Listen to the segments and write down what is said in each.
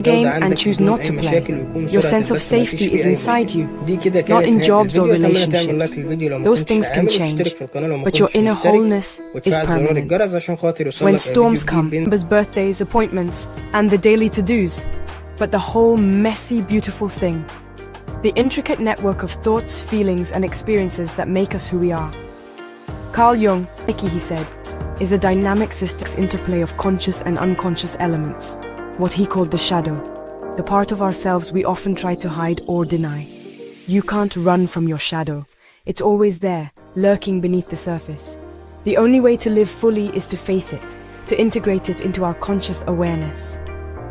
game and choose not to play. Your sense of safety is inside you, not in jobs or relationships. Those things can change, but your inner wholeness is permanent. When storms come, members' birthdays, appointments, and the daily to-dos, but the whole messy, beautiful thing, the intricate network of thoughts, feelings, and experiences that make us who we are. Carl Jung, he said, is a dynamic system's interplay of conscious and unconscious elements, what he called the shadow, the part of ourselves we often try to hide or deny. You can't run from your shadow. It's always there, lurking beneath the surface. The only way to live fully is to face it, to integrate it into our conscious awareness.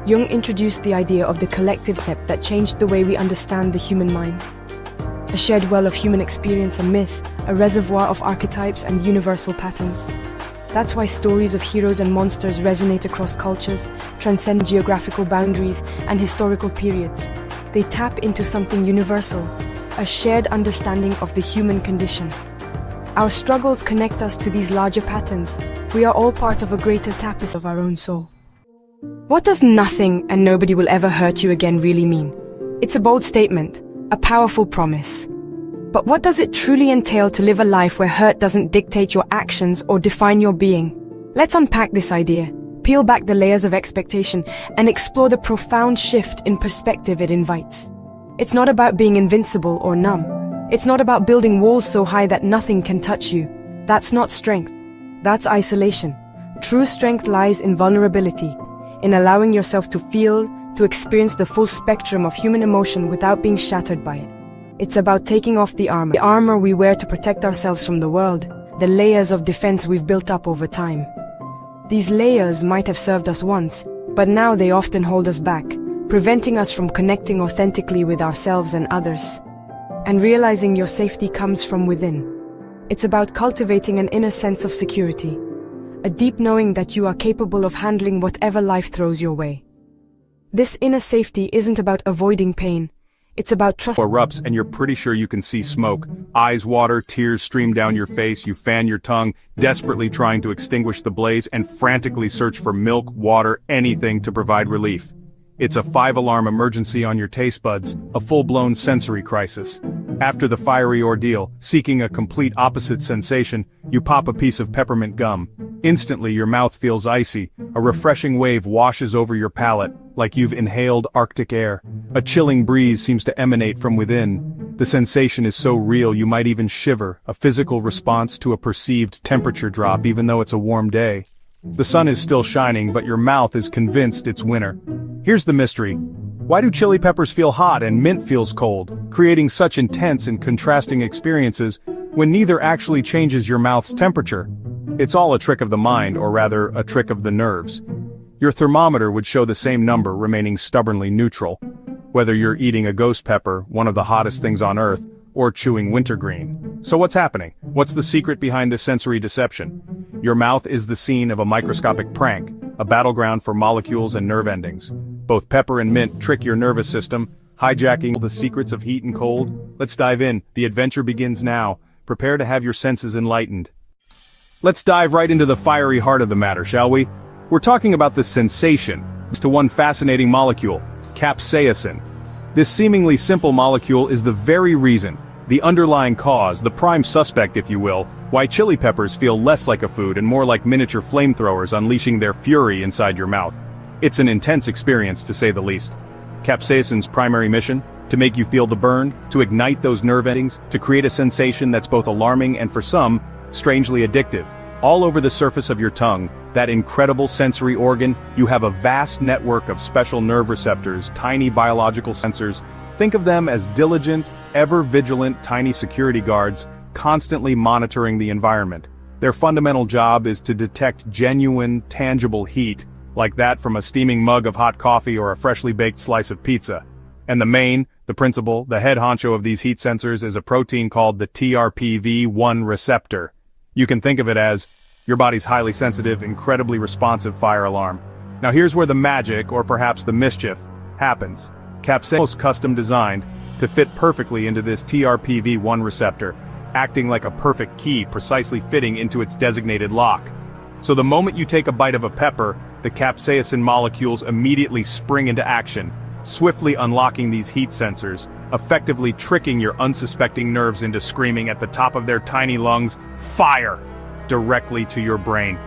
Jung introduced the idea of the collective concept that changed the way we understand the human mind. A shared well of human experience and myth, a reservoir of archetypes and universal patterns. That's why stories of heroes and monsters resonate across cultures, transcend geographical boundaries and historical periods. They tap into something universal, a shared understanding of the human condition. Our struggles connect us to these larger patterns. We are all part of a greater tapestry of our own soul. What does nothing and nobody will ever hurt you again really mean? It's a bold statement, a powerful promise. But what does it truly entail to live a life where hurt doesn't dictate your actions or define your being? Let's unpack this idea, peel back the layers of expectation, and explore the profound shift in perspective it invites. It's not about being invincible or numb. It's not about building walls so high that nothing can touch you. That's not strength. That's isolation. True strength lies in vulnerability, in allowing yourself to feel, to experience the full spectrum of human emotion without being shattered by it. It's about taking off the armor we wear to protect ourselves from the world, the layers of defense we've built up over time. These layers might have served us once, but now they often hold us back, preventing us from connecting authentically with ourselves and others. And realizing your safety comes from within. It's about cultivating an inner sense of security, a deep knowing that you are capable of handling whatever life throws your way. This inner safety isn't about avoiding pain. It's about trust. Erupts and you're pretty sure you can see smoke. Eyes water, tears stream down your face, you fan your tongue, desperately trying to extinguish the blaze and frantically search for milk, water, anything to provide relief. It's a 5-alarm emergency on your taste buds, a full-blown sensory crisis. After the fiery ordeal, seeking a complete opposite sensation, you pop a piece of peppermint gum. Instantly your mouth feels icy, a refreshing wave washes over your palate, like you've inhaled Arctic air. A chilling breeze seems to emanate from within. The sensation is so real you might even shiver, a physical response to a perceived temperature drop even though it's a warm day. The sun is still shining, but your mouth is convinced it's winter. Here's the mystery. Why do chili peppers feel hot and mint feels cold, creating such intense and contrasting experiences when neither actually changes your mouth's temperature? It's all a trick of the mind, or rather, a trick of the nerves. Your thermometer would show the same number remaining stubbornly neutral, whether you're eating a ghost pepper, one of the hottest things on earth, or chewing wintergreen. So what's happening? What's the secret behind this sensory deception? Your mouth is the scene of a microscopic prank, a battleground for molecules and nerve endings. Both pepper and mint trick your nervous system, hijacking the secrets of heat and cold. Let's dive in. The adventure begins now. Prepare to have your senses enlightened. Let's dive right into the fiery heart of the matter, shall we? We're talking about the sensation, to one fascinating molecule, capsaicin. This seemingly simple molecule is the very reason, the underlying cause, the prime suspect if you will, why chili peppers feel less like a food and more like miniature flamethrowers unleashing their fury inside your mouth. It's an intense experience to say the least. Capsaicin's primary mission? To make you feel the burn, to ignite those nerve endings, to create a sensation that's both alarming and for some, strangely addictive. All over the surface of your tongue, that incredible sensory organ, you have a vast network of special nerve receptors, tiny biological sensors. Think of them as diligent, ever-vigilant tiny security guards, constantly monitoring the environment. Their fundamental job is to detect genuine, tangible heat, like that from a steaming mug of hot coffee or a freshly baked slice of pizza. And the principal, the head honcho of these heat sensors is a protein called the TRPV1 receptor. You can think of it as your body's highly sensitive, incredibly responsive fire alarm. Now here's where the magic, or perhaps the mischief, happens. Capsaicin is custom designed to fit perfectly into this TRPV1 receptor, acting like a perfect key precisely fitting into its designated lock. So the moment you take a bite of a pepper, the capsaicin molecules immediately spring into action, swiftly unlocking these heat sensors, effectively tricking your unsuspecting nerves into screaming at the top of their tiny lungs, "Fire!" directly to your brain.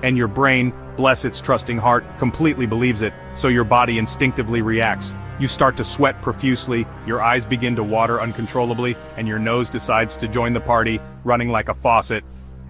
And your brain, bless its trusting heart, completely believes it, so your body instinctively reacts. You start to sweat profusely, your eyes begin to water uncontrollably, and your nose decides to join the party, running like a faucet.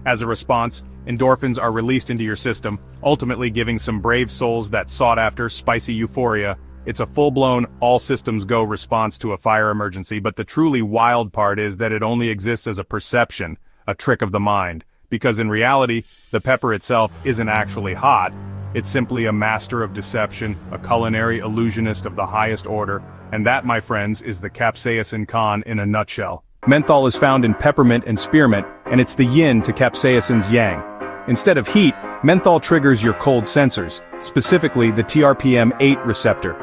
As a response, endorphins are released into your system, ultimately giving some brave souls that sought-after, spicy euphoria. It's a full-blown, all-systems-go response to a fire emergency, but the truly wild part is that it only exists as a perception, a trick of the mind. Because in reality, the pepper itself isn't actually hot. It's simply a master of deception, a culinary illusionist of the highest order, and that, my friends, is the capsaicin con in a nutshell. Menthol is found in peppermint and spearmint, and it's the yin to capsaicin's yang. Instead of heat, menthol triggers your cold sensors, specifically the TRPM8 receptor.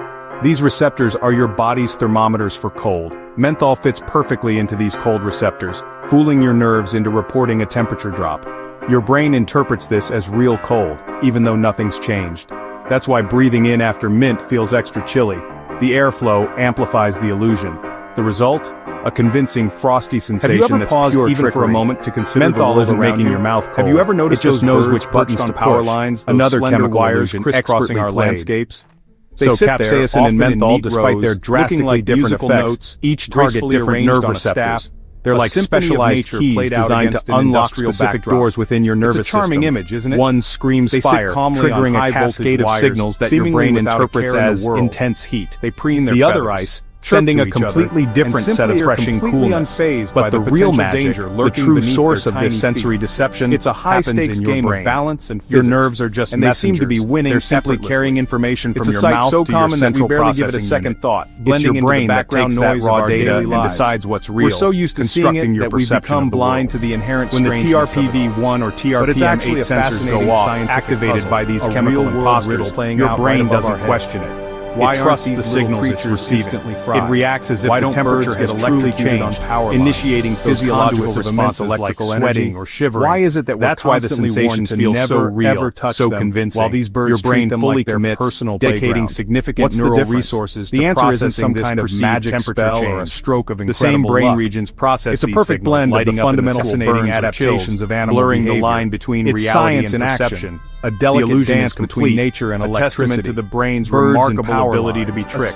These receptors are your body's thermometers for cold. Menthol fits perfectly into these cold receptors, fooling your nerves into reporting a temperature drop. Your brain interprets this as real cold, even though nothing's changed. That's why breathing in after mint feels extra chilly. The airflow amplifies the illusion. The result? A convincing frosty sensation that's pure even trickery. For a moment to consider menthol isn't making your mouth cold. Have you ever noticed it just knows which buttons to power lines, another chemical wires crisscrossing our landscapes? So capsaicin and menthol, despite their drastically different effects, each target different nerve receptors. They're like specialized keys designed to unlock specific doors within your nervous system. It's a charming image, isn't it? One screams fire, triggering a cascade of signals that your brain interprets as intense heat. They preen their feathers. The other ice, sending a completely different set of refreshing coolness. But the real magic, the true source of this sensory deception, it's a high-stakes game of balance and physics. Your nerves are just messengers. They seem to be winning. They're simply carrying information from your mouth to your central processing unit. Blending into the background noise of our data and decides what's real. We're so used to seeing it that we've become blind to the inherent strangeness of it. When the TRPV1 or TRPM8 sensors go off, activated by these chemical imposters, your brain doesn't question it. It trusts the signals it's receiving. It reacts as if the temperature has truly changed, initiating physiological responses like sweating or shivering. Why is it that that's why the sensations feel so real, so convincing? While these birds your brain fully commits, dedicating significant neural resources to processing some kind of magic spell or a stroke of incredible luck. The same brain regions process these signals, blend of the fundamental fascinating adaptations of animal blurring the line between reality and perception. A delicate dance between nature and electricity, a testament to the brain's remarkable ability to be tricked.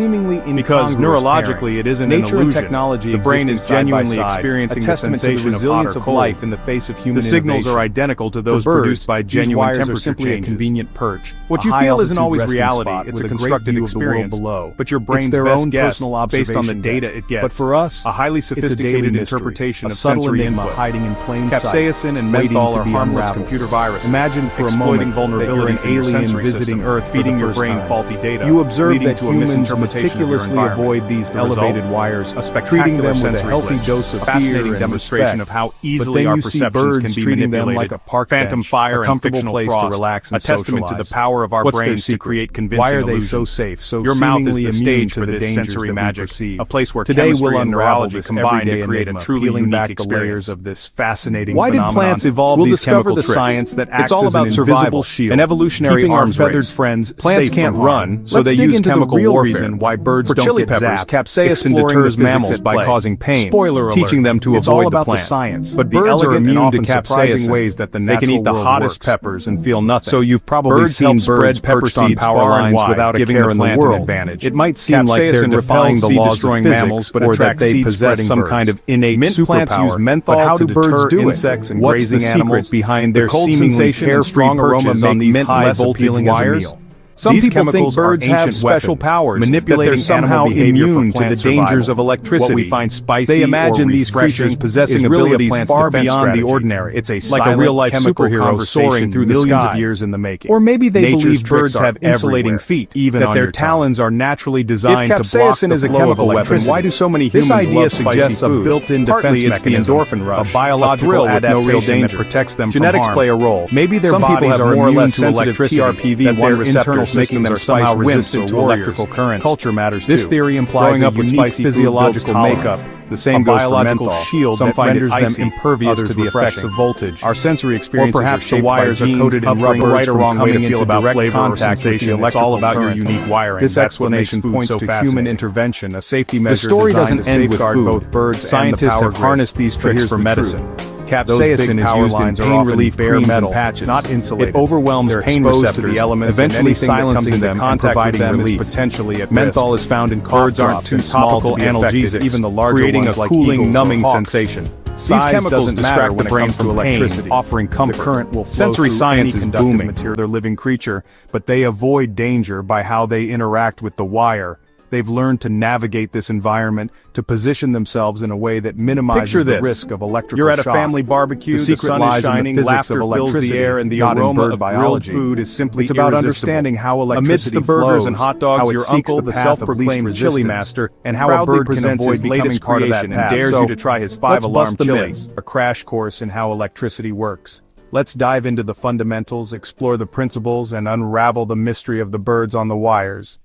Because neurologically it isn't nature an illusion. And technology the brain is genuinely experiencing the sensation of hot or cold. Life in the face of human the signals are identical to those produced by genuine temperature simply changes. A convenient perch. What you feel isn't always reality, it's a constructed experience. But your brain's best guess based on the data it gets. But for us, a highly sophisticated interpretation of sensory input. Hiding in plain sight. Capsaicin and menthol are harmless computer viruses. Imagine for a moment vulnerabilities in your sensory visiting Earth, feeding your brain faulty data. You observe that humans meticulously avoid these elevated wires, treating them with a healthy dose of fear and demonstration of how easily our perceptions can be manipulated. Like a park phantom fire, a comfortable place to relax and socialize. A testament to the power of our brains to create convincing illusions. Why are they so safe, so your mouth is the stage for this sensory magic, a place where chemistry and neurology combine to create a truly unique experience of this fascinating phenomenon. Why did plants evolve these chemical tricks? Science that acts as an invisible shield, an evolutionary arms feathered friends. Plants can't run, so they use chemical warfare. Reason why birds don't chili get zapped. Capsaicin deters mammals by causing pain, teaching them to avoid the plant. Science. But birds are immune to capsaicin ways that the natural they can eat the hottest peppers and feel nothing. So you've probably seen birds perched on power lines without a care in the world. Advantage. It might seem like they're defying the laws of physics, or that they possess some kind of innate superpower. But how do birds do insects and grazing animals behind their seemingly carefree perches on these high voltage wires? Some people think birds have special powers, manipulating somehow immune to the dangers of electricity. What we find spicy they imagine these creatures possessing abilities far beyond the ordinary. It's a like a real-life superhero soaring through the millions of years in the making. Or maybe they believe birds have insulating feet, even that their talons are naturally designed to block the flow of electricity. Why do so many humans love spicy food? This idea suggests a built-in defense mechanism, endorphin rush, a biological adaptation that protects them from harm. Genetics play a role. Maybe their bodies are more or less sensitive to TRPV1 receptors making them somehow resistant to electrical currents. Culture matters too. This theory implies a unique physiological makeup. The same goes for menthol. Shield that renders them impervious to the effects of voltage. Our sensory experiences, or perhaps the wires are coated in rubber right or wrong way to feel about flavor or sensation. It's all about your unique wiring. This explanation points to human intervention, a safety measure. The story doesn't end with food. Both birds. Scientists have harnessed these tricks for medicine. Capsaicin is used in pain relief creams and patches. Not insulated. It overwhelms pain receptors to the elements, eventually silencing them and providing relief. Potentially at menthol is found in birds aren't too small to be analgesics, even the larger creating ones, a cooling, numbing sensation. These chemicals distract the brain from electricity, offering comfort. The current will flow. Sensory science is booming. They're living creature, but they avoid danger by how they interact with the wire. They've learned to navigate this environment, to position themselves in a way that minimizes the risk of electrical shock. You're at a family barbecue, the sun is shining, laughter fills the air, and the aroma of grilled food is simply irresistible. It's about understanding how electricity flows, amidst the burgers and hot dogs, your uncle, the self-proclaimed chili master, and how a bird presents his latest creation and dares you to try his 5-alarm chili, a crash course in how electricity works. Let's dive into the fundamentals, explore the principles, and unravel the mystery of the birds on the wires.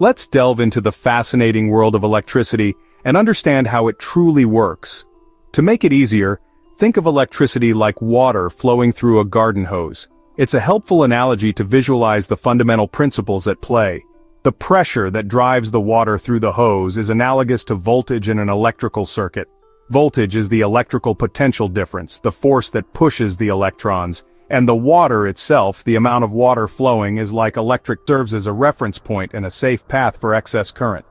Let's delve into the fascinating world of electricity and understand how it truly works. To make it easier, think of electricity like water flowing through a garden hose. It's a helpful analogy to visualize the fundamental principles at play. The pressure that drives the water through the hose is analogous to voltage in an electrical circuit. Voltage is the electrical potential difference, the force that pushes the electrons. And the water itself, the amount of water flowing, is like electric, serves as a reference point and a safe path for excess current.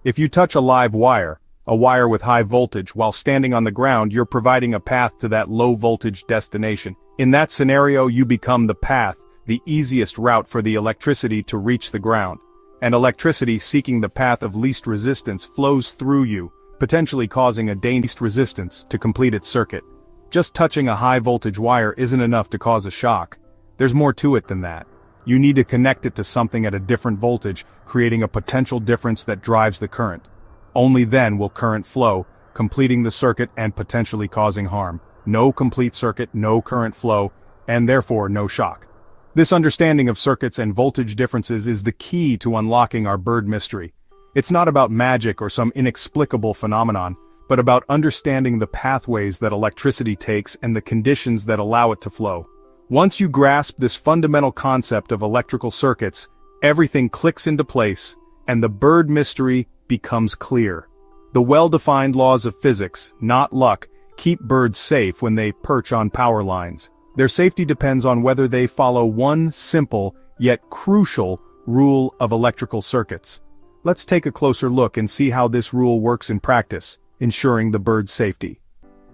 If you touch a live wire, a wire with high voltage, while standing on the ground, you're providing a path to that low voltage destination. In that scenario, you become the path, the easiest route for the electricity to reach the ground. And electricity seeking the path of least resistance flows through you, potentially causing a dangerous resistance to complete its circuit. Just touching a high-voltage wire isn't enough to cause a shock. There's more to it than that. You need to connect it to something at a different voltage, creating a potential difference that drives the current. Only then will current flow, completing the circuit and potentially causing harm. No complete circuit, no current flow, and therefore no shock. This understanding of circuits and voltage differences is the key to unlocking our bird mystery. It's not about magic or some inexplicable phenomenon, but about understanding the pathways that electricity takes and the conditions that allow it to flow. Once you grasp this fundamental concept of electrical circuits, everything clicks into place, and the bird mystery becomes clear. The well-defined laws of physics, not luck, keep birds safe when they perch on power lines. Their safety depends on whether they follow one simple, yet crucial, rule of electrical circuits. Let's take a closer look and see how this rule works in practice, ensuring the bird's safety.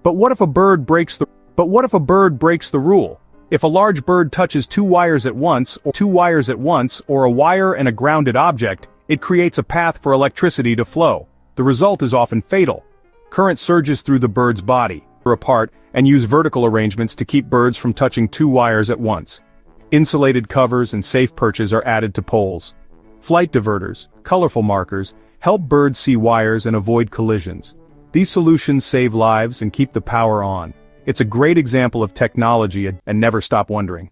But what if a bird breaks the rule? If a large bird touches two wires at once, or a wire and a grounded object, it creates a path for electricity to flow. The result is often fatal. Current surges through the bird's body, apart, and use vertical arrangements to keep birds from touching two wires at once. Insulated covers and safe perches are added to poles. Flight diverters, colorful markers, help birds see wires and avoid collisions. These solutions save lives and keep the power on. It's a great example of technology, and never stop wondering.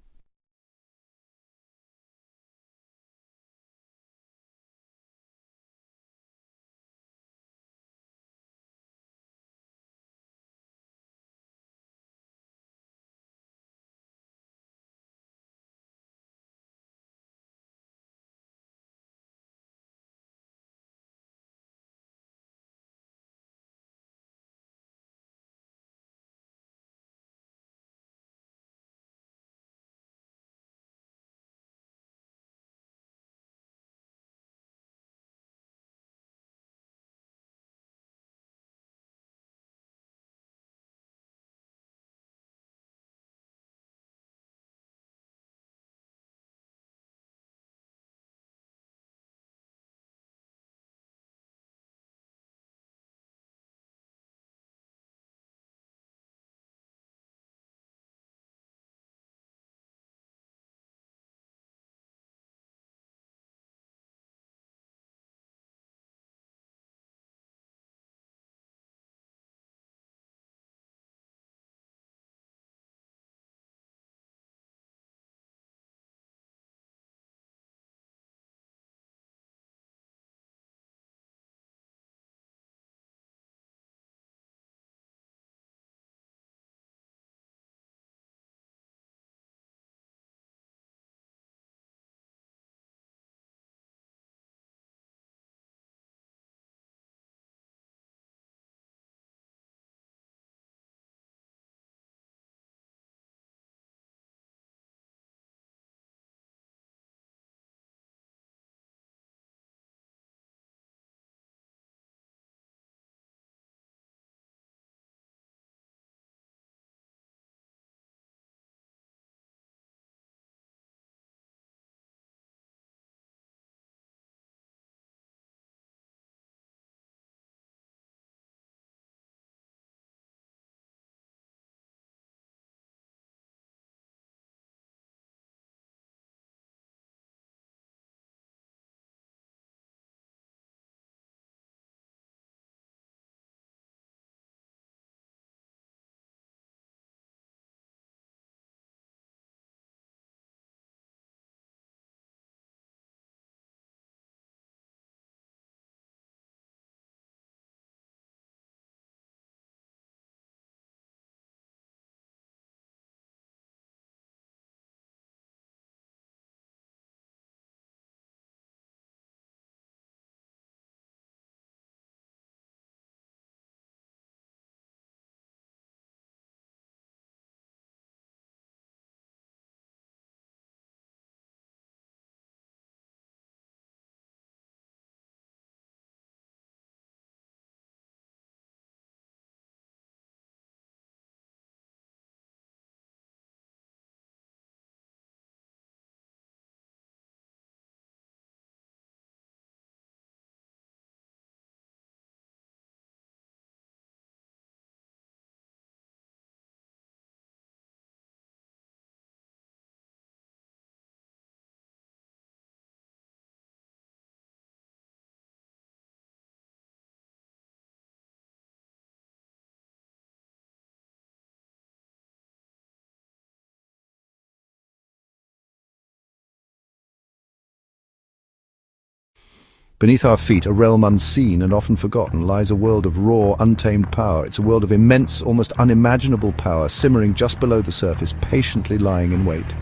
Beneath our feet, a realm unseen and often forgotten, lies a world of raw, untamed power. It's a world of immense, almost unimaginable power, simmering just below the surface, patiently lying in wait.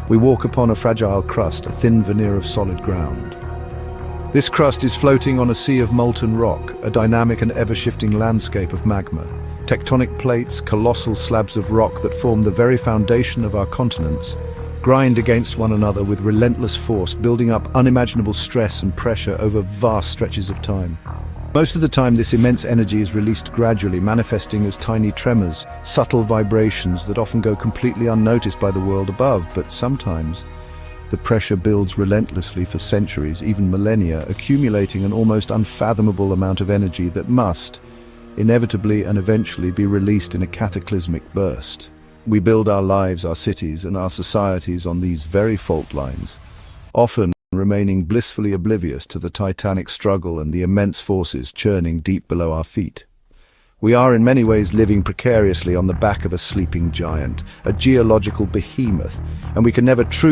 We walk upon a fragile crust, a thin veneer of solid ground. This crust is floating on a sea of molten rock, a dynamic and ever-shifting landscape of magma. Tectonic plates, colossal slabs of rock that form the very foundation of our continents, grind against one another with relentless force, building up unimaginable stress and pressure over vast stretches of time. Most of the time, this immense energy is released gradually, manifesting as tiny tremors, subtle vibrations that often go completely unnoticed by the world above. But sometimes, the pressure builds relentlessly for centuries, even millennia, accumulating an almost unfathomable amount of energy that must, inevitably and eventually, be released in a cataclysmic burst. We build our lives, our cities, and our societies on these very fault lines, often remaining blissfully oblivious to the titanic struggle and the immense forces churning deep below our feet. We are in many ways living precariously on the back of a sleeping giant, a geological behemoth, and we can never truly